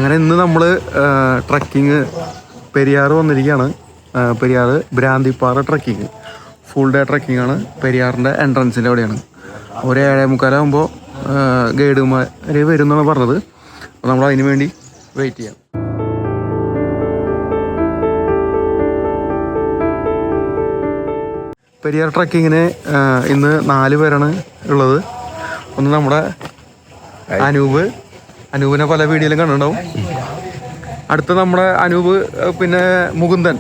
അങ്ങനെ ഇന്ന് നമ്മൾ ട്രക്കിങ് പെരിയാർ വന്നിരിക്കുകയാണ്. Periyar Bhranthippara trekking full day trekking ആണ്. പെരിയാറിൻ്റെ എൻട്രൻസിൻ്റെ അവിടെയാണ്. ഒരു 7:45 ഗൈഡുമാർ വരും എന്നാണ് പറഞ്ഞത്. അപ്പോൾ നമ്മൾ അതിന് വേണ്ടി വെയിറ്റ് ചെയ്യാം. പെരിയാർ ട്രക്കിങ്ങിന് ഇന്ന് 4 പേരാണ് ഉള്ളത്. ഒന്ന് നമ്മുടെ അനൂപിനെ പല വീഡിയോയിലും കണ്ടിട്ടുണ്ടാവും. അടുത്ത നമ്മുടെ അനൂപ്, പിന്നെ മുകുന്ദൻ,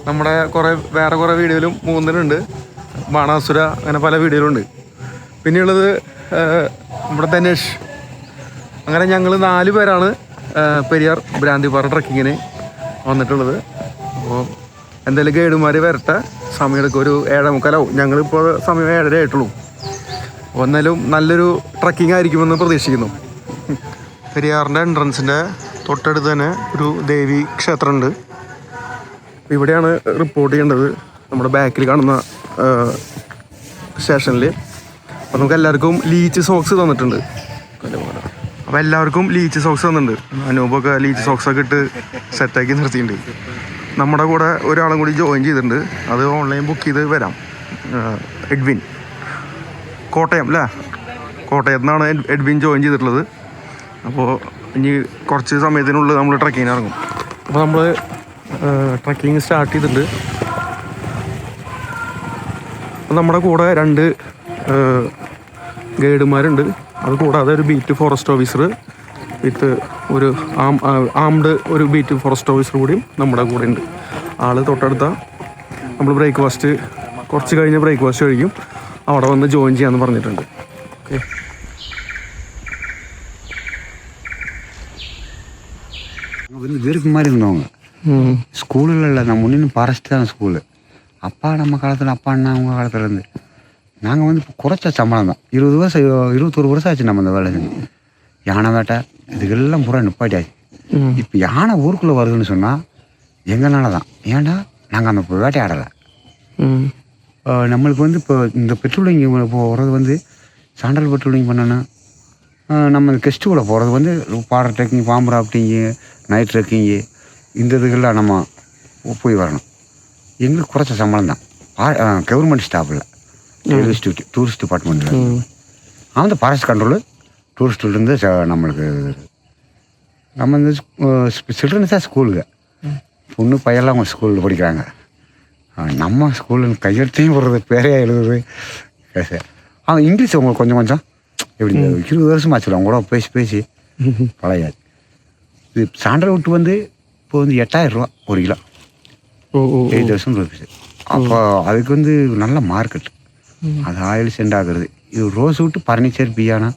നമ്മുടെ വേറെ കുറേ വീഡിയോയിലും മുകുന്ദനുണ്ട്. ബാണാസുര, അങ്ങനെ പല വീഡിയോയിലുണ്ട്. പിന്നെയുള്ളത് നമ്മുടെ ധനേഷ്. അങ്ങനെ ഞങ്ങൾ 4 പേരാണ് പെരിയാർ ഭ്രാന്തിപ്പാറ ട്രക്കിങ്ങിന് വന്നിട്ടുള്ളത്. അപ്പോൾ എന്തായാലും ഗൈഡുമാർ വരട്ടെ, സമയമെടുക്കും. ഒരു 7:45 ഞങ്ങളിപ്പോൾ സമയം 7:30 ആയിട്ടുള്ളൂ. അപ്പോൾ എന്നാലും നല്ലൊരു ട്രക്കിംഗ് ആയിരിക്കുമെന്ന് പ്രതീക്ഷിക്കുന്നു. പെരിയാറിൻ്റെ എൻട്രൻസിൻ്റെ തൊട്ടടുത്ത് തന്നെ ഒരു ദേവി ക്ഷേത്രമുണ്ട്. ഇവിടെയാണ് റിപ്പോർട്ട് ചെയ്യേണ്ടത്, നമ്മുടെ ബാക്കിൽ കാണുന്ന സ്റ്റേഷനിൽ. അപ്പോൾ നമുക്ക് എല്ലാവർക്കും ലീച്ച് സോക്സ് തന്നിട്ടുണ്ട്. അപ്പോൾ എല്ലാവർക്കും ലീച്ച് സോക്സ് തന്നിട്ടുണ്ട്. അനൂപൊക്കെ ലീച്ച് സോക്സൊക്കെ ഇട്ട് സെറ്റാക്കി നിർത്തിയിട്ടുണ്ട്. നമ്മുടെ കൂടെ ഒരാളും കൂടി ജോയിൻ ചെയ്തിട്ടുണ്ട്. അത് ഓൺലൈൻ ബുക്ക് ചെയ്ത് വരാം. എഡ്വിൻ, കോട്ടയം അല്ലേ, കോട്ടയത്തു നിന്നാണ് എഡ്വിൻ ജോയിൻ ചെയ്തിട്ടുള്ളത്. അപ്പോൾ ഇനി കുറച്ച് സമയത്തിനുള്ളിൽ നമ്മൾ ട്രക്കിങ്ങിന് ഇറങ്ങും. അപ്പോൾ നമ്മൾ ട്രക്കിങ് സ്റ്റാർട്ട് ചെയ്തിട്ടുണ്ട്. അപ്പോൾ നമ്മുടെ കൂടെ 2 ഗൈഡുമാരുണ്ട്. അത് കൂടാതെ ഒരു ബീറ്റ് ഫോറസ്റ്റ് ഓഫീസർ വിത്ത് ഒരു ആംഡ് ഒരു ബീറ്റ് ഫോറസ്റ്റ് ഓഫീസർ കൂടിയും നമ്മുടെ കൂടെ ഉണ്ട്. ആൾ തൊട്ടടുത്ത നമ്മൾ ബ്രേക്ക്ഫാസ്റ്റ് കുറച്ച് കഴിഞ്ഞ് ബ്രേക്ക്ഫാസ്റ്റ് കഴിക്കും, അവിടെ വന്ന് ജോയിൻ ചെയ്യാമെന്ന് പറഞ്ഞിട്ടുണ്ട്. ഓക്കെ, மாதிரி இருந்தவங்க ஸ்கூலில் நம்ம முன்னின்னு ஃபாரஸ்ட் தான் ஸ்கூலு. அப்பா நம்ம காலத்தில், அப்பா அண்ணா அவங்க காலத்தில் இருந்து நாங்கள் வந்து இப்போ குறைச்ச சம்பளம் தான். 21 வருஷம் ஆச்சு நம்ம இந்த வேலை செஞ்சு. யானை வேட்டை இதுக்கெல்லாம் பூரா நிப்பாட்டியாச்சு. இப்போ யானை ஊருக்குள்ளே வருதுன்னு சொன்னால் எங்களால தான். ஏன்னா நாங்கள் அந்த வேட்டையாடலை. நம்மளுக்கு வந்து இப்போ இந்த பெட்ரோலிங் போகிறது வந்து சாண்டல் பெட்ரோலிங் பண்ணணும். நம்ம கெஸ்ட்டுக்குள்ளே போகிறது வந்து பாறை ட்ரெக்கிங், பாம்பு ராஃப்டிங்கு, நைட் ட்ரெக்கிங்கு, இந்த இதுக்கெல்லாம் நம்ம போய் வரணும். எங்களுக்கு குறைச்ச சம்பளம் தான். கவர்மெண்ட் ஸ்டாஃபில் டூரிஸ்ட் டிபார்ட்மெண்ட்டில் அந்த ஃபாரஸ்ட் கண்ட்ரோலு டூரிஸ்ட்லேருந்து நம்மளுக்கு நம்ம இந்த சில்ட்ரன்ஸ் தான் ஸ்கூலுங்க. பொண்ணு பையெல்லாம் அவங்க ஸ்கூலில் படிக்கிறாங்க. நம்ம ஸ்கூலில் கையெழுத்தையும் போடுறது, பேரையா எழுதுறது. அவன் இங்கிலீஷ் உங்களுக்கு கொஞ்சம் கொஞ்சம் எப்படி 20 வருஷமாச்சு அவங்க கூட பேசி பழையாது. இது சாண்டல் விட்டு வந்து இப்போ வந்து 8000 ரூபா 1 கிலோ, 8000 ருபீஸ். அப்போ அதுக்கு வந்து நல்ல மார்க்கெட். அது ஆயில் சென்ட் ஆகுறது. இது ரோஸ் விட்டு பர்னிச்சர் பியானா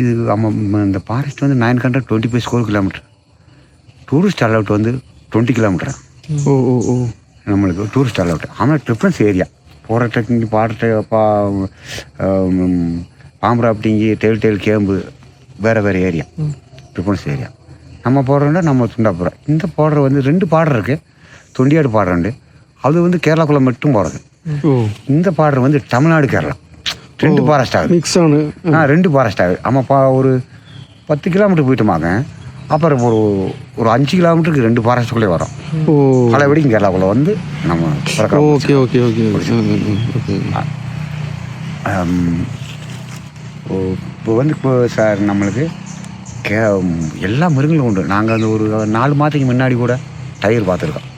இது நம்ம இந்த ஃபாரஸ்ட் வந்து 925 ஸ்கொயர் கிலோமீட்டர். டூரிஸ்ட் அலவுட் வந்து 20 கிலோமீட்டர். நம்மளுக்கு டூரிஸ்ட் அலவுட். ஆனால் டிஃப்ரென்ஸ் ஏரியா போகிற ட்ரெக்கிங், பாம்பு ராஃப்டிங்கு, டெயில் கேம்பு வேறு ஏரியா, டிஃப்ரென்ஸ் ஏரியா. நம்ம போடுறோன்னா நம்ம துண்டா போடுறோம். இந்த போடுற வந்து 2 பாடர் இருக்குது. தொண்டியாடு பாடுறோண்டு அது வந்து கேரளாக்குள்ளே மட்டும் போகிறது. இந்த பாடர் வந்து தமிழ்நாடு கேரளா 2 ஃபாரஸ்ட் ஆகுது, மிக்ஸ் ஆனு. 2 ஃபாரஸ்ட் ஆகுது. ஆமாப்பா, ஒரு 10 கிலோமீட்டர் போயிட்டோமாங்க. அப்புறம் ஒரு 5 கிலோமீட்டருக்கு 2 ஃபாரஸ்ட்டுக்குள்ளே வரோம். பலபடிக்கும் கேரளாக்குள்ளே வந்து நம்ம ஓகே ஓகே ஓகே இப்போ வந்து இப்போ சார் நம்மளுக்கு எல்லா மிருகங்களும் உண்டு. நாங்கள் அந்த ஒரு 4 மாதத்துக்கு முன்னாடி கூட டயர் பார்த்துருக்கோம்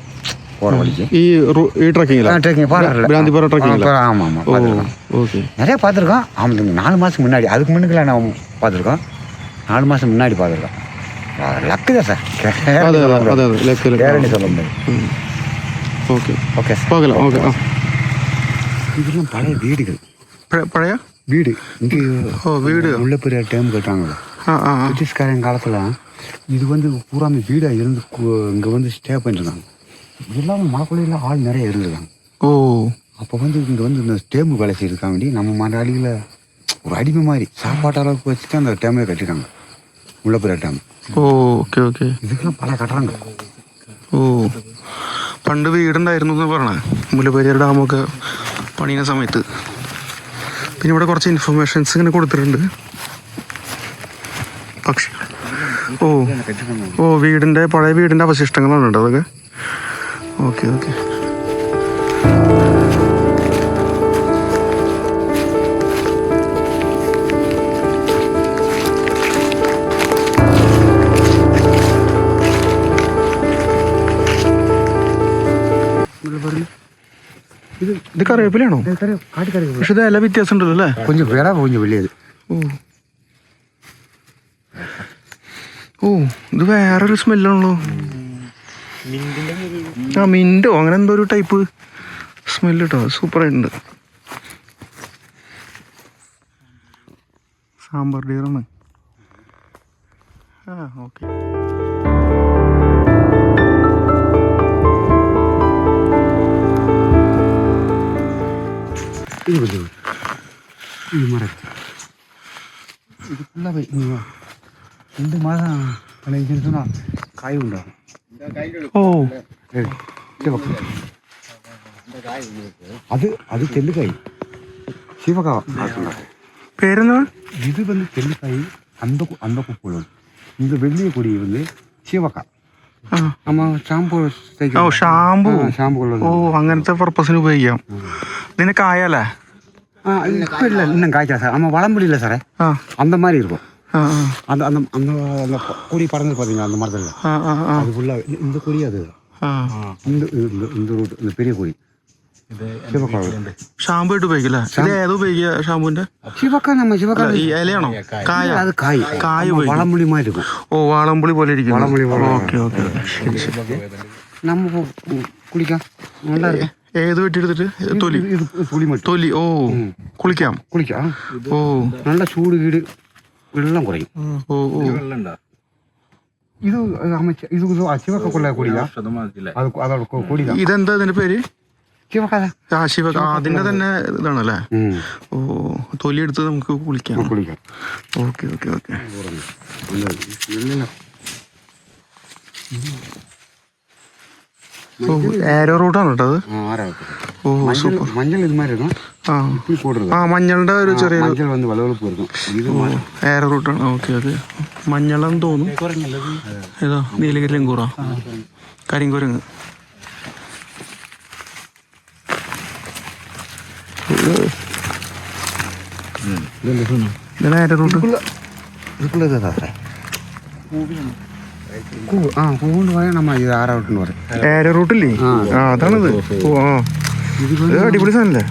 போகிற வழிக்கு. ட்ரெக்கிங் பாருங்கள். ஆமாம் ஆமாம் பார்த்துருக்கோம். ஓகே, நிறையா பார்த்துருக்கோம். ஆமாம், 4 மாதத்துக்கு முன்னாடி. அதுக்கு முன்னுக்குலாம் நான் பார்த்துருக்கோம். 4 மாதம் முன்னாடி பார்த்துருக்கோம். லக்கு தான் சார், கேரண்டி சொல்ல முடியாது. ஓகே ஓகே சார், பார்க்கலாம். ஓகே, இதெல்லாம் பழைய வீடுகள், பழைய வீடு. இங்கே வீடு உள்ள பெரிய டேம் கட்டாங்களே பிரிட்டிஷ்காரன் காலத்தில். இது வந்து பூரா வீடாக இருந்து இங்கே வந்து ஸ்டே பண்ணிருக்காங்க. எல்லாமே மலைக்குள்ளையில் ஆள் நிறைய இருந்திருக்காங்க. அப்போ வந்து இங்கே வந்து இந்த டேமு வேலை செய்யிருக்காங்க வேண்டி நம்ம மலையாளியில் ஒரு அடிமை மாதிரி சாப்பாட்டு அளவுக்கு வச்சுட்டு அந்த டேமே கட்டிருக்காங்க, முல்லைப்பெரியார் டேம். Okay okay. ഇതൊക്കെ പല കെട്ടിടങ്ങൾ. പണ്ട് വീടുണ്ടായിരുന്നു എന്ന് പറഞ്ഞേ, മുല്ലപ്പെരിയാർ ഡാമൊക്കെ പണിയുന്ന സമയത്ത്. പിന്നെ ഇവിടെ കുറച്ച് ഇൻഫർമേഷൻസ് ഇങ്ങനെ കൊടുത്തിട്ടുണ്ട്. പക്ഷി. ഓ ഓ വീടിൻ്റെ പഴയ വീടിൻ്റെ അവശിഷ്ടങ്ങളാണ് കേട്ടോ അതൊക്കെ. Okay okay. ഇത് കറിവേപ്പിലാണോ? പക്ഷെ ഇത് ഇല വ്യത്യാസം ഉണ്ടല്ലോ അല്ലേ? കൊഞ്ചം വേറെ കൊഞ്ചം വലിയത്. ഓ ഓ ഇത് വേറൊരു സ്മെല്ലാണല്ലോ. ആ മിൻറ്റോ അങ്ങനെ എന്തോ ഒരു ടൈപ്പ് സ്മെല്ല് കേട്ടോ. സൂപ്പറായിട്ടുണ്ട്. സാമ്പാർ ഡീറാണ്. ആ ഓക്കെ. இது வந்து இது மரம் இது ஃபுல்லாக 2 மாதம் கழிஞ்சுன்னு சொன்னால் காய் உண்டாகும். ഓ அது அது தெல்லுக்காய் சிவகாய். പേരെന്താ? இது வந்து தெல்லுக்காய். அந்த அந்த குப்பை இந்த வெள்ளிய கொடி வந்து சிவக்காய். நம்ம ഷാമ്പു ഓ ഷാമ്പു. ഷാമ്പു ഓ അങ്ങനത്തെ പർപ്പസിന് ഉപയോഗിക്കാം. ഇതിന് കായല്ലേ? இப்போ இல்லை இன்னும் காய்ச்சா சார். நம்ம வளம்புடி இல்லை சார். அந்த மாதிரி இருக்கும். அந்த அந்த அந்த அந்த கொடி பறந்து பார்த்தீங்களா அந்த மரத்தில் அது ஃபுல்லாக இந்த கொடி அது இந்த இந்த ரூட் இந்த பெரிய கொடி ഷാമ്പു ആയിട്ട് ഉപയോഗിക്കില്ലേ? ഇത് ഏത് ഉപയോഗിക്കുക ഷാമ്പുവിന്റെ? ശിവക്ക നമ്മ ശിവക്ക ഈ ഇലയാണോ? കായ? അത് കായ് കായ് വളംപുളി മാതിരി இருக்கும். ഓ വാളംപുളി പോലെ ഇരിക്കും. വളംപുളി പോലെ. ഓക്കെ ഓക്കെ ശരി ശരി. നമ്മ കുളിക്കാം. നല്ല ഏത് വെട്ടിയെടുത്തിട്ട്? തൊലി തൊലി. ഓ കുളിക്കാം. കുളിക്കാം. ഓ നല്ല ചൂട് വീട് വെള്ളം കുറയും. ഓ ഓ ഇത് ഇത് ശിവക്ക കൊള്ള കൊടിയാ. അത് അതോടെ കൊടിയാ. ഇതെന്താ ഇതിന്റെ പേര്? ശിവക്ക. ആ ശിവക്ക അതിന്റെ തന്നെ ഇതാണല്ലേ? ഓ തൊലി എടുത്ത് നമുക്ക് കുളിക്കാം. കുളിക്കാം. Okay okay okay. ഓ ഏരോ റൂട്ടാണ് കേട്ടോ അത്. ഓ സൂപ്പർ. മഞ്ഞൾ ഇത് മാതിരി இருக்கும். ആ മഞ്ഞളുടെ ഒരു ചെറിയ മഞ്ഞൾ വന്ന് വിളവെടുപ്പ് இருக்கும். ഇത് ഏരോ റൂട്ടാണ്. Okay okay. മഞ്ഞളെന്ന് തോന്നുന്നു. ഏതാ? നീലഗിരി ലങ്കൂറ കരിങ്കുരങ്ങ്. ഇതാണ് ഏരോ റൂട്ട്. இதுக்குள்ள இதாக சார் பூண்டு வரையும் நம்ம இது ஆறாவட்டுன்னு வரும். ഏരോ റൂട്ടില്ലേ? ആ അതാണിത്. ഓ ആ ഇത് അടിപൊളി സാധനല്ലേ?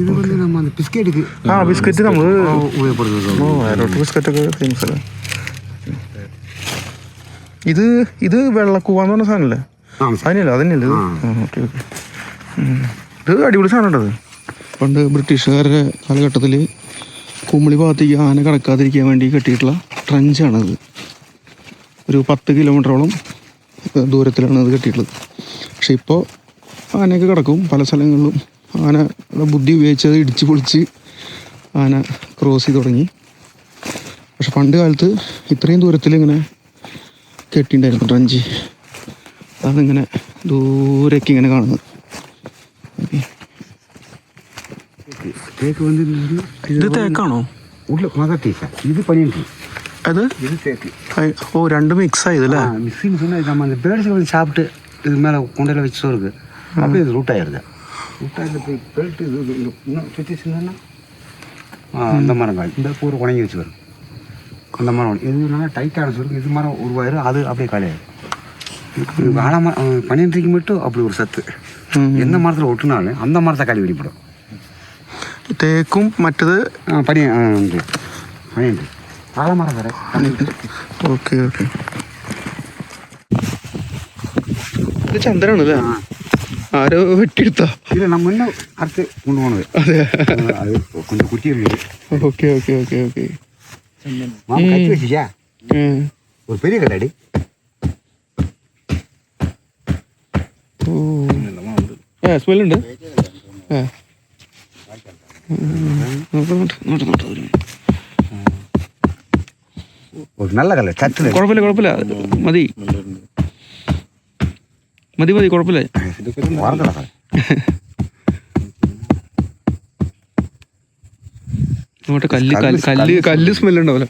ഇത് வந்து நம்ம அந்த பிஸ்கெட்டுக்கு ആ ബിസ്ക്കറ്റ് നമ്മൾ ഉപയോഗപ്പെടുത്തുന്നത്. ഓ ഏരോട്ട് ബിസ്ക്കറ്റൊക്കെ ഫേമസ് അല്ലേ? ഇത് ഇത് വെള്ളക്കൂവാന്ന് പറഞ്ഞ സാധനമല്ലേ? അതിനല്ലേ? അതന്നെയല്ലേ ഇത്? Okay okay. ഇത് അടിപൊളി സാധനം ഉണ്ടത്. പണ്ട് ബ്രിട്ടീഷുകാരുടെ കാലഘട്ടത്തിൽ കുമളി ഭാഗത്തേക്ക് ആന കടക്കാതിരിക്കാൻ വേണ്ടി കെട്ടിയിട്ടുള്ള ട്രഞ്ചാണത്. ഒരു 10 കിലോമീറ്ററോളം ദൂരത്തിലാണ് അത് കെട്ടിയിട്ടുള്ളത്. പക്ഷെ ഇപ്പോൾ ആനയൊക്കെ കിടക്കും പല സ്ഥലങ്ങളിലും. ആന ബുദ്ധി ഉപയോഗിച്ച് അത് ഇടിച്ച് പൊളിച്ച് ആന ക്രോസ് ചെയ്ത് തുടങ്ങി. പക്ഷെ പണ്ട് കാലത്ത് ഇത്രയും ദൂരത്തിൽ ഇങ്ങനെ കെട്ടിയിട്ടുണ്ടായിരുന്നു ട്രഞ്ച്. അതിങ്ങനെ ദൂരേക്ക് ഇങ്ങനെ കാണുന്നത്. ഇത് തേക്കാണോ? ഇത് പനിയുണ്ട്. അത് ഓ രണ്ട് മിക്സ് ആയതല്ലേ? மிக்ஸின்னு சொன்னால் நம்ம அந்த பேர்ட்ஸை வந்து சாப்பிட்டு இது மேலே கொண்டையில் வச்சு இருக்கு. அப்படியே இது ரூட் ஆயிடுது. ரூட் ஆகிட்டு போய் பெல்ட்டு இது இன்னும் சுற்றி செஞ்சோன்னா அந்த மரம் காய் இந்த பூரை உணங்கி வச்சு வரும். அந்த மரம் இது நல்லா டைட்டான சொல்லுங்க. இது மரம் உருவாயிரும். அது அப்படியே காலியாயிடும். ஆழமாக பனியன்றைக்கு மட்டும் அப்படி ஒரு சத்து. எந்த மரத்தில் ஒட்டுனாலும் அந்த மரத்தை காலி வெடிப்படும். തേക്കും മറ്റത് പനിയുണ്ട്. ആളമരം വരെ. Okay okay. ഇത് ചന്ദ്രനാണല്ലേ? ആരോ വെട്ടിയെടുത്താ? ഇല്ല நம்ம இன்னும் അടുത്ത് കൊണ്ടുപോകണത്. അതെ അത് கொஞ்சம் குட்டியிருக்கு. Okay okay okay okay. கட்டி வச்சியா ஒரு பெரிய கடாடி. ഓ സ്മെല്ലുണ്ട്. ഒരു നല്ല കല്ല് ചട്ടില്. കുഴപ്പമില്ല കുഴപ്പമില്ല. മതി മതി മതി കുഴപ്പമില്ല. അങ്ങോട്ട് കല്ല് കല്ല് കല്ല് സ്മെല്ലുണ്ടാവല്ലോ.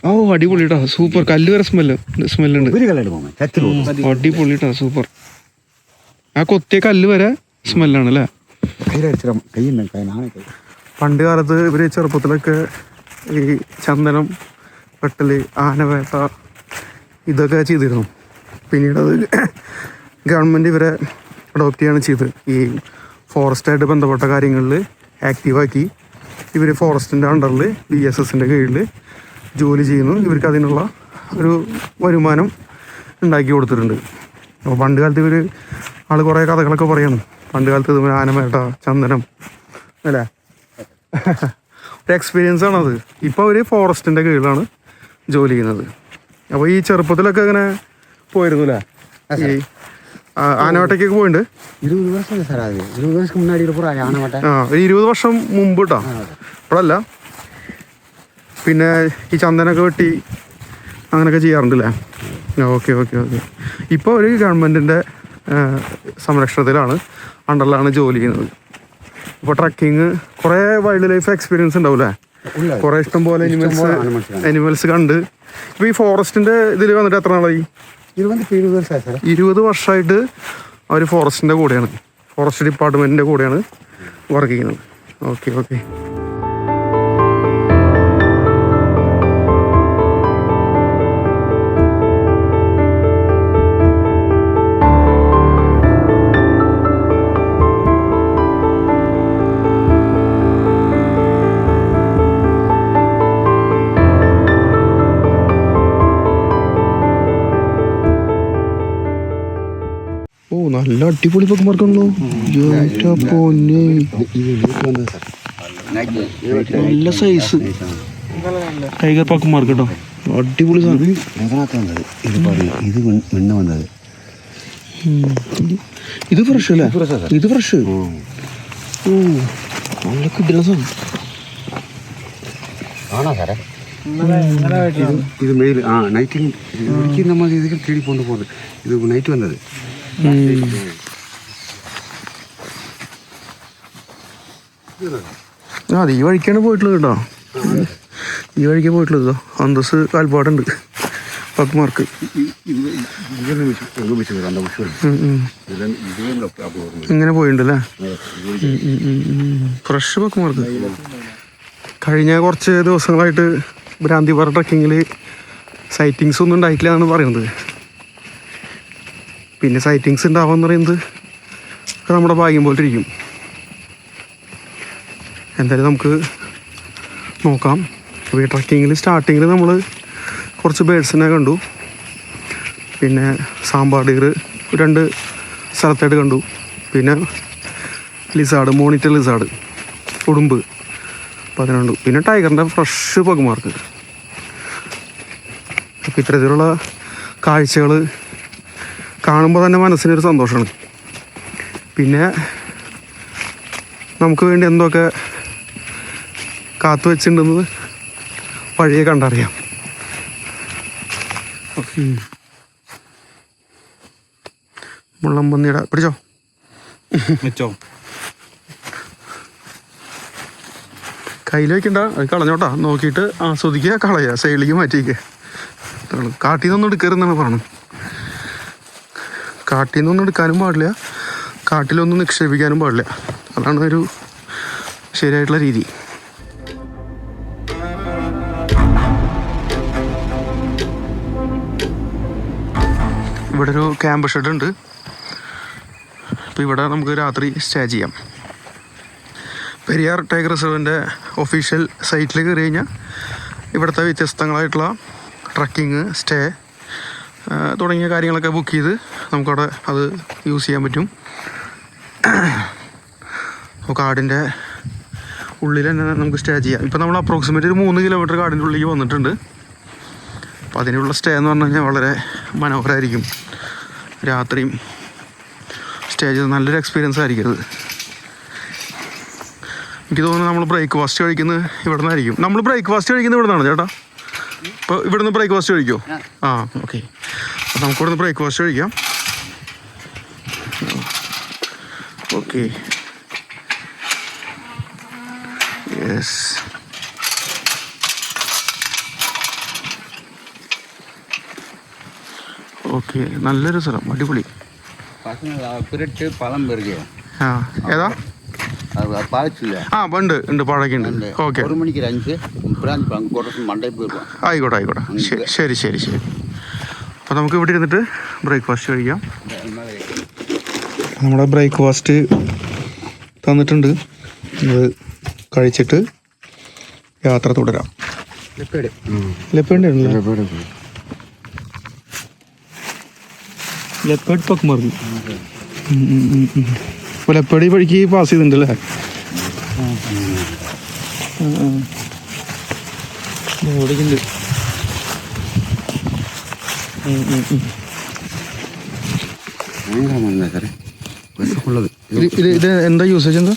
ഓ അടിപൊളി കേട്ടോ, സൂപ്പർ. കല്ല് വരെ സ്മെല്ലുണ്ട്. ഒരു കല്ലാണ് പോകുന്നത് അടിപൊളി കേട്ടോ, സൂപ്പർ. ആ കൊത്തിയ കല്ല് വരെ സ്മെല്ലാണ് അല്ലേ? പണ്ട് കാലത്ത് ഇവര് ചെറുപ്പത്തിലൊക്കെ ഈ ചന്ദനം വെട്ടല്, ആനവേട്ട ഇതൊക്കെ ചെയ്തിരുന്നു. പിന്നീട് അത് ഗവൺമെൻറ് ഇവരെ അഡോപ്റ്റ് ചെയ്യാണ് ചെയ്തത്. ഈ ഫോറസ്റ്റായിട്ട് ബന്ധപ്പെട്ട കാര്യങ്ങളിൽ ആക്റ്റീവാക്കി ഇവർ ഫോറസ്റ്റിൻ്റെ അണ്ടറിൽ BSSൻ്റെ കീഴിൽ ജോലി ചെയ്യുന്നു. ഇവർക്ക് അതിനുള്ള ഒരു വരുമാനം ഉണ്ടാക്കി കൊടുത്തിട്ടുണ്ട്. അപ്പോൾ പണ്ട് കാലത്ത് ഇവർ ആൾ കുറേ കഥകളൊക്കെ പറയണം. പണ്ട് കാലത്ത് ഇതുപോലെ ആനവേട്ട, ചന്ദനം അല്ലേ, ഒരു എക്സ്പീരിയൻസ് ആണത്. ഇപ്പോൾ അവർ ഫോറസ്റ്റിൻ്റെ കീഴിലാണ് ജോലി ചെയ്യുന്നത്. അപ്പോൾ ഈ ചെറുപ്പത്തിലൊക്കെ ഇങ്ങനെ പോയിരുന്നു അല്ലേ? ഈ ആനവേട്ടയ്ക്കൊക്കെ പോയിട്ടുണ്ട്. 20 வருஷம் சார், அது 20 வருஷத்துக்கு முன்னாடி இருக்கிற ஆனவேட்டை. ഒരു 20 വർഷം മുമ്പ് കേട്ടോ, ഇപ്പോഴല്ല. പിന്നെ ഈ ചന്ദനമൊക്കെ വെട്ടി അങ്ങനെയൊക്കെ ചെയ്യാറുണ്ട് അല്ലേ? Okay okay okay. ഇപ്പോൾ ഒരു ഗവൺമെൻറ്റിൻ്റെ സംരക്ഷണത്തിലാണ്, അണ്ടറിലാണ് ജോലി ചെയ്യുന്നത്. ഇപ്പോൾ ട്രക്കിങ് കുറേ വൈൽഡ് ലൈഫ് എക്സ്പീരിയൻസ് ഉണ്ടാവും അല്ലേ? കുറേ ഇഷ്ടം പോലെ അനിമൽസ് കണ്ട്. ഇപ്പോൾ ഈ ഫോറസ്റ്റിൻ്റെ ഇതിൽ വന്നിട്ട് എത്ര നാളായി? 20 വർഷമായിട്ട് അവർ ഫോറസ്റ്റിൻ്റെ കൂടെയാണ്, ഫോറസ്റ്റ് ഡിപ്പാർട്ട്മെൻറ്റിൻ്റെ കൂടെയാണ് വർക്ക് ചെയ്യുന്നത്. Okay okay. ഓ നല്ല അടിപൊളി പക്കമാർക്കാണല്ലോ. നല്ല സൈസ് ടൈഗർ പക്കമാർക്ക് കേട്ടോ, അടിപൊളി സാധനം. ഇത് ഫ്രഷ് അല്ലേ? ഇത് ഫ്രഷ്. ഓ നല്ല കിട്ടില്ല സാധനം. ഇത് മെയിൽ നൈറ്റിൽ നമ്മൾ ഇതിൽ തേടി കൊണ്ടുപോകുന്നത്. ഇത് നൈറ്റ് വന്നത്. അത് ഈ വഴിക്കാണ് പോയിട്ടുള്ളത് കേട്ടോ, ഈ വഴിക്ക് പോയിട്ടുള്ളത്. അന്തസ് കാൽപ്പാടുണ്ട് പക്മാർക്ക്. ഇങ്ങനെ പോയിട്ടുണ്ടല്ലേ? ഫ്രഷ് പക്മാർക്ക്. കഴിഞ്ഞ കുറച്ച് ദിവസങ്ങളായിട്ട് ഭ്രാന്തിപാറ ട്രക്കിങ്ങിൽ സൈറ്റിങ്സ് ഒന്നും ഉണ്ടായിട്ടില്ല എന്നാണ് പറയുന്നത്. പിന്നെ സൈറ്റിങ്സ് ഉണ്ടാവാന്ന് പറയുന്നത് നമ്മുടെ ഭാഗ്യം പോലെ ഇരിക്കും. എന്തായാലും നമുക്ക് നോക്കാം. അപ്പോൾ ഈ ട്രക്കിങ്ങിൽ സ്റ്റാർട്ടിങ്ങിൽ നമ്മൾ കുറച്ച് ബേഡ്സിനെ കണ്ടു. പിന്നെ സാമ്പാടീർ 2 സ്ഥലത്തായിട്ട് കണ്ടു. പിന്നെ ലിസാർഡ്, മോണിറ്റർ ലിസാർഡ്, ഉടുമ്പ്, അപ്പോൾ അതിന് കണ്ടു. പിന്നെ ടൈഗറിൻ്റെ ഫ്രഷ് പകുമാർക്ക്. അപ്പോൾ ഇത്തരത്തിലുള്ള കാഴ്ചകൾ കാണുമ്പോൾ തന്നെ മനസ്സിനൊരു സന്തോഷമാണ്. പിന്നെ നമുക്ക് വേണ്ടി എന്തൊക്കെ കാത്തു വെച്ചിട്ടുണ്ടെന്ന് വഴിയെ കണ്ടറിയാം. മുള്ളംപന്നിയുടെ പിടിച്ചോ വെച്ചോ, കയ്യിൽ വെക്കണ്ട, അത് കളഞ്ഞോട്ടാ. നോക്കിയിട്ട് ആസ്വദിക്കുക, കളയുക, സൈഡിലേക്ക് മാറ്റിക്കുക. കാട്ടിൽ നിന്നൊന്നും എടുക്കരുതെന്നാണ് പറഞ്ഞത്. കാട്ടിൽ നിന്നൊന്നും എടുക്കാനും പാടില്ല, കാട്ടിലൊന്നും നിക്ഷേപിക്കാനും പാടില്ല. അതാണ് ഒരു ശരിയായിട്ടുള്ള രീതി. ഇവിടെ ഒരു ക്യാമ്പ് ഷെഡ് ഉണ്ട്. അപ്പോൾ ഇവിടെ നമുക്ക് രാത്രി സ്റ്റേ ചെയ്യാം. പെരിയാർ ടൈഗർ റിസർവിൻ്റെ ഒഫീഷ്യൽ സൈറ്റിൽ കയറി കഴിഞ്ഞാൽ ഇവിടുത്തെ വ്യത്യസ്തങ്ങളായിട്ടുള്ള ട്രക്കിങ്, സ്റ്റേ തുടങ്ങിയ കാര്യങ്ങളൊക്കെ ബുക്ക് ചെയ്ത് നമുക്കവിടെ അത് യൂസ് ചെയ്യാൻ പറ്റും. അപ്പോൾ കാടിൻ്റെ ഉള്ളിൽ തന്നെ നമുക്ക് സ്റ്റേ ചെയ്യാം. ഇപ്പോൾ നമ്മൾ അപ്രോക്സിമേറ്റ് ഒരു 3 കിലോമീറ്റർ കാടിൻ്റെ ഉള്ളിലേക്ക് വന്നിട്ടുണ്ട്. അപ്പോൾ അതിനുള്ള സ്റ്റേ എന്ന് പറഞ്ഞു കഴിഞ്ഞാൽ വളരെ മനോഹരമായിരിക്കും. രാത്രിയും സ്റ്റേ ചെയ്ത് നല്ലൊരു എക്സ്പീരിയൻസ് ആയിരിക്കും അത്. എനിക്ക് തോന്നുന്നു നമ്മൾ ബ്രേക്ക്ഫാസ്റ്റ് കഴിക്കുന്നത് ഇവിടെ നിന്നായിരിക്കും. നമ്മൾ ബ്രേക്ക്ഫാസ്റ്റ് കഴിക്കുന്നത് ഇവിടെ നിന്നാണ് ചേട്ടാ. ഇപ്പോൾ ഇവിടുന്ന് ബ്രേക്ക്ഫാസ്റ്റ് കഴിക്കുമോ? ആ ഓക്കെ. അപ്പോൾ നമുക്ക് ഇവിടുന്ന് ബ്രേക്ക്ഫാസ്റ്റ് കഴിക്കാം. Okay, yes. ഓക്കെ, നല്ലൊരു സ്ഥലം, അടിപൊളി. പഴം പെറുകയോ ആ ഏതാ? ആ ഉണ്ട് ഉണ്ട്, പഴയൊക്കെ ഉണ്ട്. ഓക്കെ, 1 മണിക്ക് 5 കുറച്ച് മണ്ടയിൽ പോയി. ആയിക്കോട്ടെ ആയിക്കോട്ടെ, ശരി ശരി ശരി. അപ്പോൾ നമുക്ക് ഇവിടെ ഇരുന്നിട്ട് ബ്രേക്ക്ഫാസ്റ്റ് കഴിക്കാം. നമ്മുടെ ബ്രേക്ക്ഫാസ്റ്റ് തന്നിട്ടുണ്ട്, അത് കഴിച്ചിട്ട് യാത്ര തുടരാം. ലെപ്പേഡ് പക്ക് മറന്നു. അപ്പോൾ ലെപ്പേഡ് ഈ വഴിക്ക് പാസ് ചെയ്തിട്ടുണ്ടല്ലേ? എവിടേക്കുണ്ട്? ഇത് എന്താ യൂസേജ്? എന്താ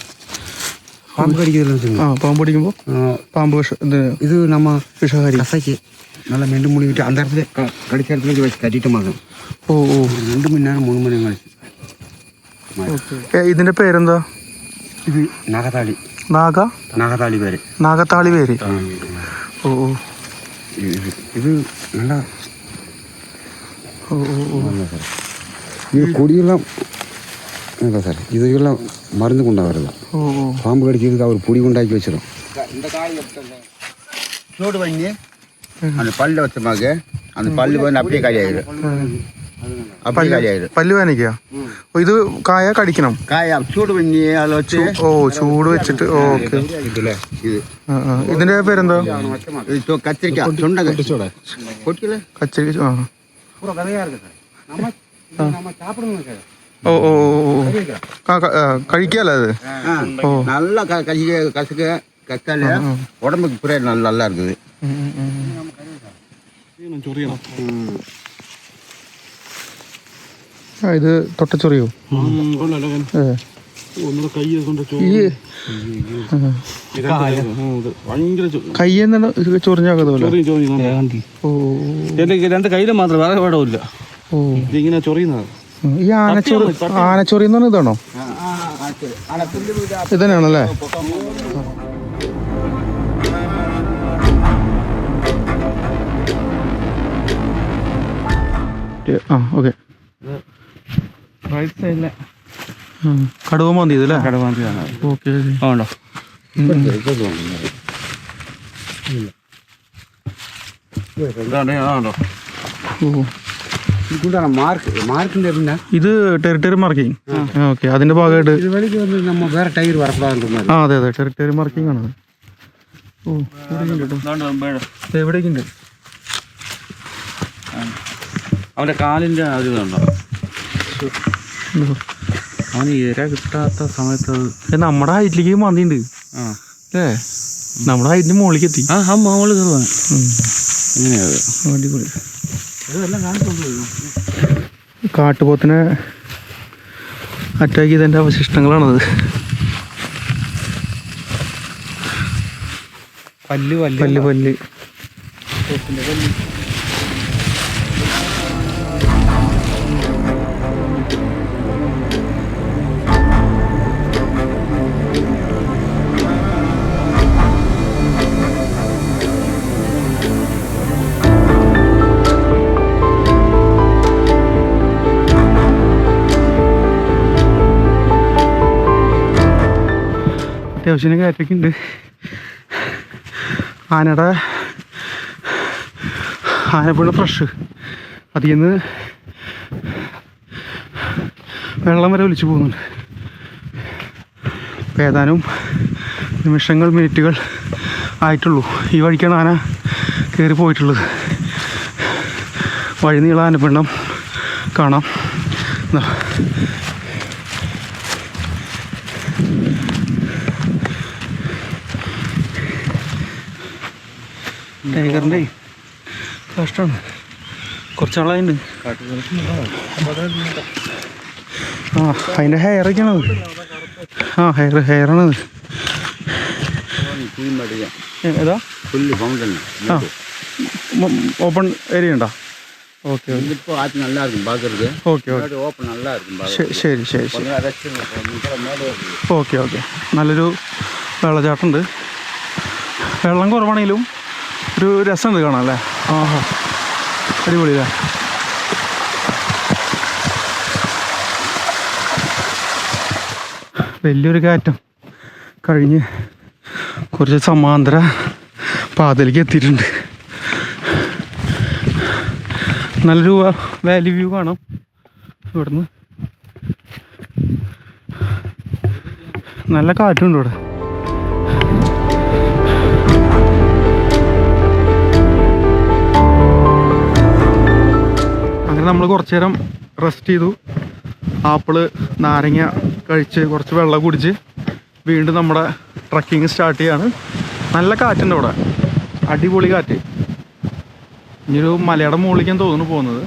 പാമ്പ് കടിക്കുന്നില്ല. ആ, പാമ്പ് കടിക്കുമ്പോൾ പാമ്പ് ഇത് നമ്മ വിഷഹാരി കസയ്ക്ക് നല്ല മെണ്ട് മുളിയിട്ട് അന്തരത്തിൽ കടിക്കാരത്തിലേക്ക് വെച്ച് കറ്റിയിട്ട് മകം. ഓ ഓ, 2 മണി നേരം 3 മണി കളിച്ചു. ഇതിന്റെ പേരെന്താ? ഇത് നാഗതാളി. നാഗതാളി പേര്. നാഗത്താളി പേര്. ഓ ഓ, ഇത് നല്ല. ഓ ഓ, ഇത് കൊടിയെല്ലാം എന്താ സാർ, ഇതെല്ലാം മരുന്ന് കൊണ്ടാവരുത്. ഓ ഓ, പാമ്പ് കടിച്ചത് അവർ പൊടി കൊണ്ടാക്കി വെച്ചിടും. ചൂട് പഞ്ഞ് அந்த பல்ல வச்சமாக அந்த பல்லு வந்து அப்படியே காலியாயிடும். அப்படியே காலியாயிடும். പല്ല് വേനയ്ക്കാ? ഇത് കായ കടിക്കണം? കായ ചൂട് പഞ്ഞി അതിൽ വെച്ച്. ഓ, ചൂട് വെച്ചിട്ട്. ഓക്കെ. ഇതിന്റെ പേരെന്താ? കത്തിരിക്ക ചുണ്ടക കൊട്ടില്ലേ? കത്തിരിക്ക. ഓ ഓ ഓ, കഴിക്കാലോ അത്? നല്ല കസുക കച്ചാല് ഉടമ്പുക്ക് പുര நல்லா இருக்குது. ഇത് തൊട്ടച്ചൊറിയോ? കയ്യെന്നാണ് ചൊറിഞ്ഞാകുന്നല്ലോ. രണ്ട് കയ്യിലും മാത്രം, വേറെ വേടമില്ല. ഓ, ഇതിങ്ങനെ ചൊറിയുന്നതാണ്. ഈ ആനച്ചൊറി എന്ന് പറഞ്ഞ ഇതാണോ? ഇത് തന്നെയാണല്ലേ? ആ ഓക്കെ. റൈറ്റ് സൈഡിലെ കടുവ മാന്തി ഇതല്ലേ? കടവാന്തിയാണ്. ഓക്കെ. ആണോ? ആണോ? ഓ, മാർക്കിന്റെ ഇത് ടെറിട്ടറി മാർക്കിങ്. ഓക്കെ, അതിന്റെ ഭാഗമായിട്ട് വഴിക്ക് വന്ന് നമ്മ വേറെ ടൈർ വരപ്പെടാൻ. ആ അതെ അതെ, ടെറിട്ടറി മാർക്കിംഗ് ആണ്. ഓ, എവിടേക്കുണ്ട്? അവന്റെ കാലിന്റെ അത് കണ്ടോ? അവന് ഇര കിട്ടാത്ത സമയത്ത് നമ്മുടെ ഹൈറ്റിലേക്ക് മാന്തിണ്ട് അല്ലേ? നമ്മുടെ ഹൈറ്റിന് മുകളിലേക്ക് എത്തി. ആ മോള് കയറുവാ. എങ്ങനെയാ? അടിപൊളി. കാട്ടുപോത്തിനെ അറ്റാക്ക് ചെയ്തതിൻ്റെ അവശിഷ്ടങ്ങളാണത്. പല്ല് പല്ല് പല്ല്. അത്യാവശ്യം കയറ്റൊക്കെ ഉണ്ട്. ആനപ്പുഴ ഫ്രഷ് അതിൽ നിന്ന് വെള്ളം വരെ ഒലിച്ചു പോകുന്നുണ്ട്. ഏതാനും നിമിഷങ്ങൾ മിനിറ്റുകൾ ആയിട്ടുള്ളൂ. ഈ വഴിക്കാണ് ആന കയറി പോയിട്ടുള്ളത്. വഴി നീള ആനപ്പിണ്ഡം കാണാം. ടൈഗറിൻ്റെ കഷ്ടമാണ്. കുറച്ചാളായിട്ടുണ്ട്. ആ, അതിൻ്റെ ഹെയറൊക്കെയാണത്. ആ, ഹെയറാണത്. ഏതാ? ആ, ഓപ്പൺ ഏരിയ ഉണ്ടോ? ഓക്കെ ഓക്കെ ഓക്കെ, ശരി ശരി ശരി. Okay okay. നല്ലൊരു വെള്ളച്ചാട്ടമുണ്ട്. വെള്ളം കുറവാണെങ്കിലും ഒരു രസമുണ്ട് കാണാൻ അല്ലേ? ആഹാ, അടിപൊളിയല്ലേ? വലിയൊരു കയറ്റം കഴിഞ്ഞ് കുറച്ച് സമാന്തര പാതയിലേക്ക് എത്തിയിട്ടുണ്ട്. നല്ലൊരു വാലി വ്യൂ കാണാം ഇവിടുന്ന്. നല്ല കാറ്റുണ്ട് ഇവിടെ. അങ്ങനെ നമ്മൾ കുറച്ചു നേരം റെസ്റ്റ് ചെയ്തു. ആപ്പിള് നാരങ്ങ കഴിച്ച് കുറച്ച് വെള്ളം കുടിച്ച് വീണ്ടും നമ്മുടെ ട്രക്കിങ് സ്റ്റാർട്ട് ചെയ്യാണ്. നല്ല കാറ്റുണ്ട് ഇവിടെ, അടിപൊളി കാറ്റ്. ഇനിയൊരു മലയുടെ മുകളിലേക്കാണ് തോന്നുന്നു പോകുന്നത്.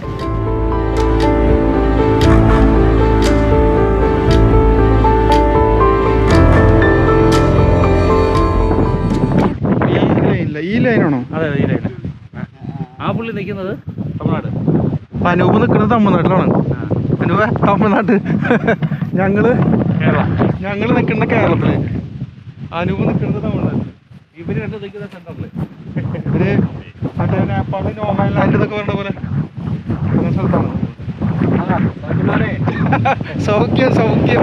ഈ ലൈനാണോ? അതെ ഈ ലൈൻ. ആ പുള്ളി നിൽക്കുന്നത് തമിഴ്നാട്. അനൂപ് നിൽക്കുന്നത് തമിഴ്നാട്ടിലാണ്. അനൂപ് തമിഴ്നാട്ട്, ഞങ്ങള് നിൽക്കുന്ന കേരളത്തില്, അനൂപ് നിൽക്കുന്നത് തമിഴ്നാട്ടില്. ഇവര് രണ്ട് നിൽക്കുന്ന സെന്ററില്. ഇവര് മറ്റേ നേപ്പാള് നോമാൻലാൻഡ് എന്നൊക്കെ പറഞ്ഞ പോലെ സ്ഥലത്താണ്. സൗഖ്യം സൗഖ്യം.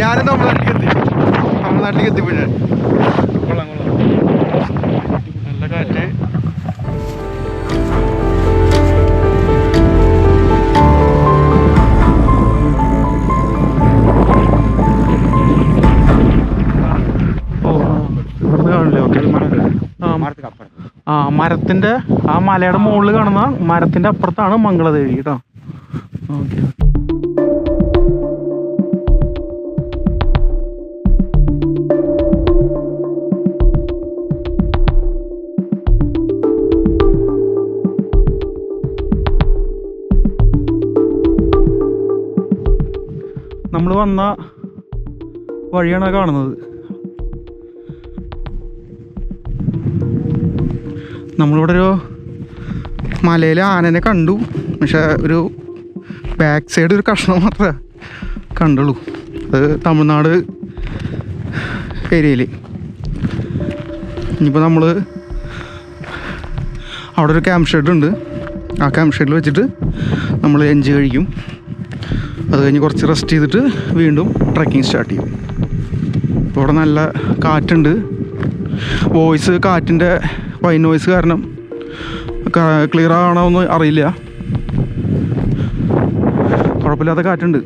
ഞാനും തമിഴ്നാട്ടിലേക്ക് എത്തിപ്പോയി. കൊള്ളാം കൊള്ളാം. നല്ല കാറ്റ്. ഇവിടുന്ന് കാണില്ലേ? ഓക്കെ. മരത്തിന്റെ ആ മലയുടെ മുകളിൽ കാണുന്ന മരത്തിന്റെ അപ്പുറത്താണ് മംഗളദേവി കേട്ടോ. ഓക്കെ. നമ്മൾ വന്ന വഴിയാണ് കാണുന്നത്. നമ്മളിവിടെ ഒരു മലയിൽ ആനനെ കണ്ടു, പക്ഷെ ഒരു ബാക്ക് സൈഡ് ഒരു കഷ്ണം മാത്രമേ കണ്ടുള്ളൂ. അത് തമിഴ്നാട് ഏരിയയിൽ. ഇനിയിപ്പോൾ നമ്മൾ അവിടെ ഒരു ക്യാമ്പ് ഷെഡ് ഉണ്ട്. ആ ക്യാമ്പ് ഷെഡിൽ വെച്ചിട്ട് നമ്മൾ ലഞ്ച് കഴിക്കും. അത് കഴിഞ്ഞ് കുറച്ച് റെസ്റ്റ് ചെയ്തിട്ട് വീണ്ടും ട്രക്കിംഗ് സ്റ്റാർട്ട് ചെയ്യും. ഇവിടെ നല്ല കാറ്റുണ്ട്. വോയിസ് കാറ്റിൻ്റെ വൈൻ നോയ്സ് കാരണം ക്ലിയർ ആണോന്ന് അറിയില്ല. കുഴപ്പമില്ലാത്ത കാറ്റുണ്ട്.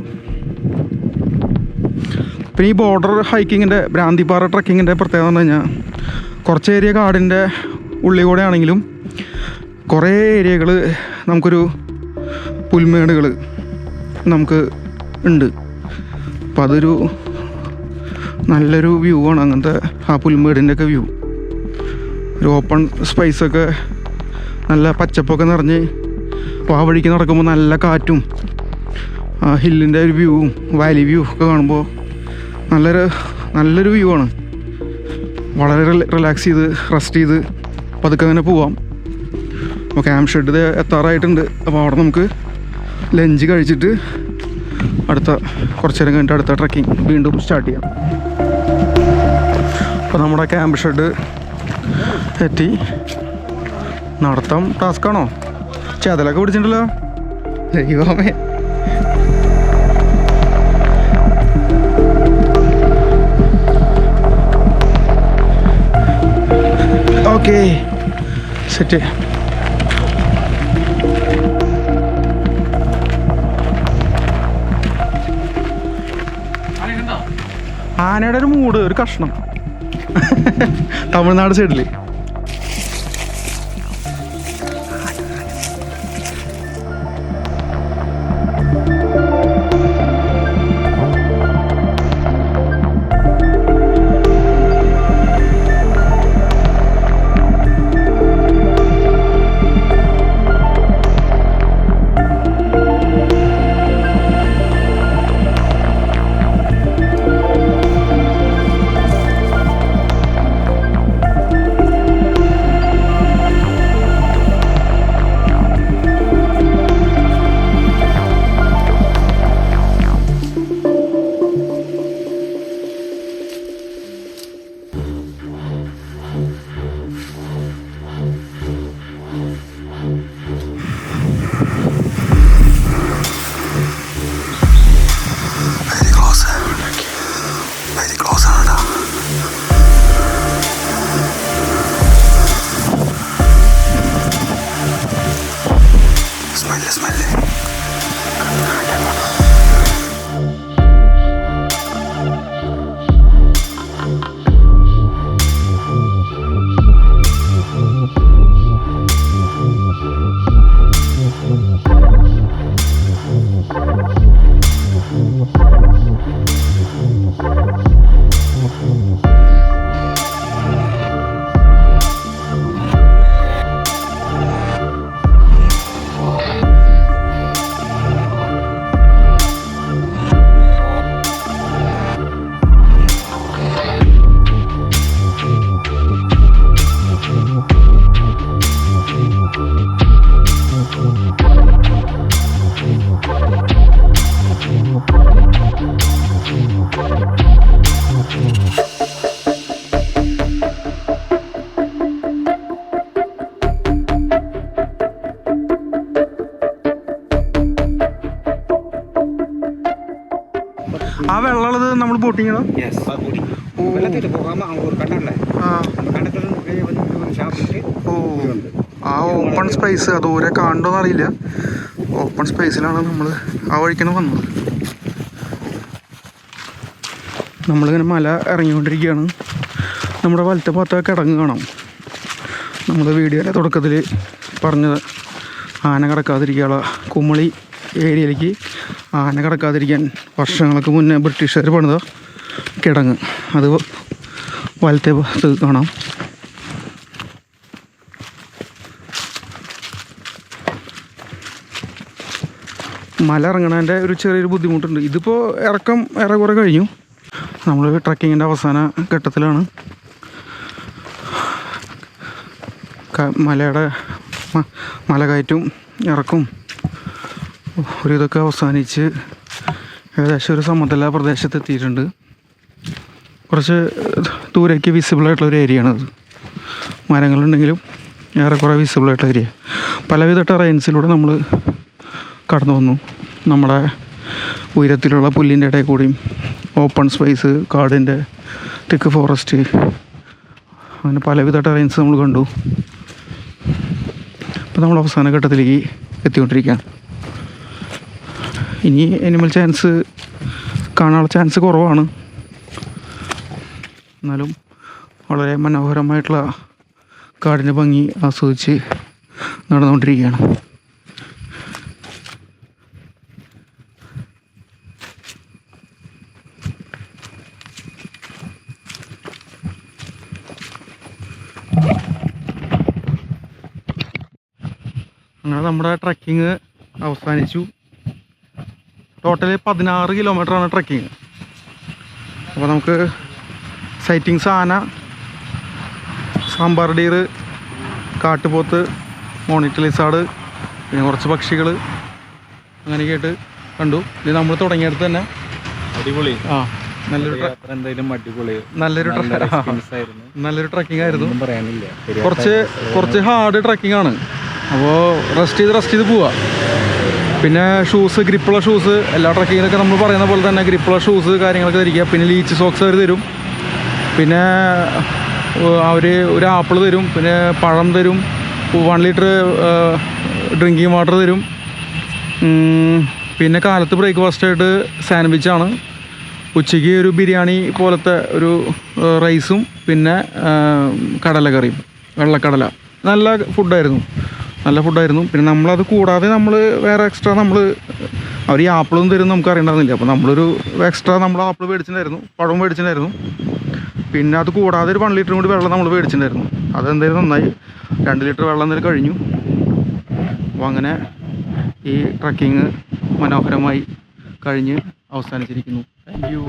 പിന്നെ ഈ ബോർഡർ ഹൈക്കിങ്ങിൻ്റെ ഭ്രാന്തിപ്പാറ ട്രക്കിങ്ങിൻ്റെ പ്രത്യേകത എന്ന് പറഞ്ഞാൽ കുറച്ച് ഏരിയ കാടിൻ്റെ ഉള്ളിൽ കൂടെ ആണെങ്കിലും കുറേ ഏരിയകൾ നമുക്കൊരു പുൽമേടുകൾ നമുക്ക് ഉണ്ട്. അപ്പം അതൊരു നല്ലൊരു വ്യൂ ആണ്. അങ്ങനത്തെ ആ പുൽമേടിൻ്റെ ഒക്കെ വ്യൂ, ഒരു ഓപ്പൺ സ്പേസൊക്കെ നല്ല പച്ചപ്പൊക്കെ നിറഞ്ഞ് ആ വഴിക്ക് നടക്കുമ്പോൾ നല്ല കാറ്റും ആ ഹില്ലിൻ്റെ ഒരു വ്യൂവും വാലി വ്യൂ ഒക്കെ കാണുമ്പോൾ നല്ലൊരു വ്യൂ ആണ്. വളരെ റിലാക്സ് ചെയ്ത് റെസ്റ്റ് ചെയ്ത് പതുക്കെ അങ്ങനെ പോവാം. അപ്പോൾ ക്യാമ്പ് ഷെഡ് എത്താറായിട്ടുണ്ട്. അപ്പോൾ അവിടെ നമുക്ക് ലഞ്ച് കഴിച്ചിട്ട് കുറച്ച് നേരം കഴിഞ്ഞിട്ട് അടുത്ത ട്രക്കിംഗ് വീണ്ടും സ്റ്റാർട്ട് ചെയ്യാം. അപ്പോൾ നമ്മുടെ ക്യാമ്പ് ഷെഡ് എത്തി. നടത്താം ടാസ്ക്കാണോ? ചതലൊക്കെ പിടിച്ചിട്ടുണ്ടല്ലോ. ദൈവമേ. Okay, set. ആനയുടെ ഒരു മൂട്, ഒരു കഷ്ണം തമിഴ്നാട് സൈഡിൽ. ആ വെള്ളമുള്ളത് നമ്മൾ ബോട്ടിങ്ങാണോ? வெள்ளத்திட்டு போகாமல் அவங்க ஒரு கட்டம்ல அந்த கட்டத்தில் வந்து ஒரு ஷாப்பிட்டு ഓ ആ ഓപ്പൺ സ്പേസ് അത് ദൂരെ കാണുന്നോന്ന് അറിയില്ല. ഓപ്പൺ സ്പേസിലാണ് നമ്മൾ ആ വഴിക്കാണ് വന്നത്. നമ്മളിങ്ങനെ മല ഇറങ്ങിക്കൊണ്ടിരിക്കുകയാണ്. നമ്മുടെ വലത്തെ ഭാഗത്ത് കിടങ്ങ് കാണാം. നമ്മൾ വീഡിയോയുടെ തുടക്കത്തിൽ പറഞ്ഞത് ആന കടക്കാതിരിക്കാനുള്ള കുമളി ഏരിയയിലേക്ക് ആന കടക്കാതിരിക്കാൻ വർഷങ്ങൾക്ക് മുന്നേ ബ്രിട്ടീഷുകാർ പണിത കിടങ്ങ്, അത് വലത്തെ ഭാഗത്ത് കാണാം. മല ഇറങ്ങണതിൻ്റെ ഒരു ചെറിയൊരു ബുദ്ധിമുട്ടുണ്ട്. ഇതിപ്പോൾ ഇറക്കം ഏറെക്കുറെ കഴിഞ്ഞു. നമ്മൾ ട്രക്കിങ്ങിൻ്റെ അവസാന ഘട്ടത്തിലാണ്. മലയുടെ മലകയറ്റും ഇറക്കും ഒരു ഇതൊക്കെ അവസാനിച്ച് ഏകദേശം ഒരു സമതല പ്രദേശത്ത് എത്തിയിട്ടുണ്ട്. കുറച്ച് ദൂരേക്ക് വിസിബിളായിട്ടുള്ളൊരു ഏരിയയാണത്. മരങ്ങളുണ്ടെങ്കിലും ഏറെക്കുറെ വിസിബിളായിട്ടുള്ള ഏരിയ. പലവിധ ടെറൈൻസിലൂടെ നമ്മൾ കടന്നു വന്നു. നമ്മുടെ ഉയരത്തിലുള്ള പുല്ലിൻ്റെ ഇടയിൽ കൂടിയും ഓപ്പൺ സ്പേസ്, കാടിൻ്റെ തിക്ക് ഫോറസ്റ്റ്, അങ്ങനെ പലവിധ ടെറൈൻസ് നമ്മൾ കണ്ടു. ഇപ്പോൾ നമ്മൾ അവസാന ഘട്ടത്തിലേക്ക് എത്തിക്കൊണ്ടിരിക്കുകയാണ്. ഇനി അനിമൽ ചാൻസ് കാണാനുള്ള ചാൻസ് കുറവാണ്. എന്നാലും വളരെ മനോഹരമായിട്ടുള്ള കാടിൻ്റെ ഭംഗി ആസ്വദിച്ച് നടന്നുകൊണ്ടിരിക്കുകയാണ്. അങ്ങനെ നമ്മുടെ ട്രക്കിങ് അവസാനിച്ചു. ടോട്ടല് 16 കിലോമീറ്ററാണ് ട്രക്കിങ്. അപ്പോൾ നമുക്ക് സൈറ്റിങ്സ് ആന, സാമ്പാർ ഡീർ, കാട്ടുപോത്ത്, മോണിറ്റർ ലിസാർഡ്, പിന്നെ കുറച്ച് പക്ഷികൾ അങ്ങനെയൊക്കെ ആയിട്ട് കണ്ടു. ഇത് നമ്മൾ തുടങ്ങിയെടുത്ത് തന്നെ അടിപൊളി. നല്ലൊരു ട്രക്കിംഗ് ആയിരുന്നു. കുറച്ച് ഹാർഡ് ട്രക്കിംഗ് ആണ്. അപ്പോൾ റെസ്റ്റ് ചെയ്ത് പോവുക. പിന്നെ ഷൂസ്, ഗ്രിപ്പുള്ള ഷൂസ്, എല്ലാ ട്രക്കിങ്ങിനൊക്കെ നമ്മൾ പറയുന്ന പോലെ തന്നെ ഗ്രിപ്പുള്ള ഷൂസ് കാര്യങ്ങളൊക്കെ ധരിക്കുക. പിന്നെ ലീച്ച് സോക്സ് അവർ തരും. പിന്നെ അവർ ഒരു ആപ്പിൾ തരും, പിന്നെ പഴം തരും, 1 ലിറ്റർ ഡ്രിങ്കിങ് വാട്ടർ തരും. പിന്നെ കാലത്ത് ബ്രേക്ക്ഫാസ്റ്റായിട്ട് സാൻഡ്വിച്ചാണ്. ഉച്ചയ്ക്ക് ഒരു ബിരിയാണി പോലത്തെ ഒരു റൈസും പിന്നെ കടലക്കറിയും, വെള്ളക്കടല. നല്ല ഫുഡായിരുന്നു. പിന്നെ നമ്മളത് കൂടാതെ നമ്മൾ വേറെ എക്സ്ട്രാ അവർ ഈ ആപ്പിളൊന്നും തരും നമുക്ക് അറിയണ്ടായിരുന്നില്ല. അപ്പോൾ നമ്മളൊരു എക്സ്ട്രാ നമ്മൾ ആപ്പിൾ മേടിച്ചിട്ടുണ്ടായിരുന്നു, പഴം മേടിച്ചിട്ടുണ്ടായിരുന്നു. പിന്നെ അത് കൂടാതെ ഒരു 1 ലിറ്ററും കൂടി വെള്ളം നമ്മൾ മേടിച്ചിട്ടുണ്ടായിരുന്നു. അതെന്തായാലും നന്നായി. 2 ലിറ്റർ വെള്ളം എന്തായാലും കഴിഞ്ഞു. അപ്പോൾ അങ്ങനെ ഈ ട്രക്കിങ് മനോഹരമായി കഴിഞ്ഞ് അവസാനിച്ചിരിക്കുന്നു. Thank you.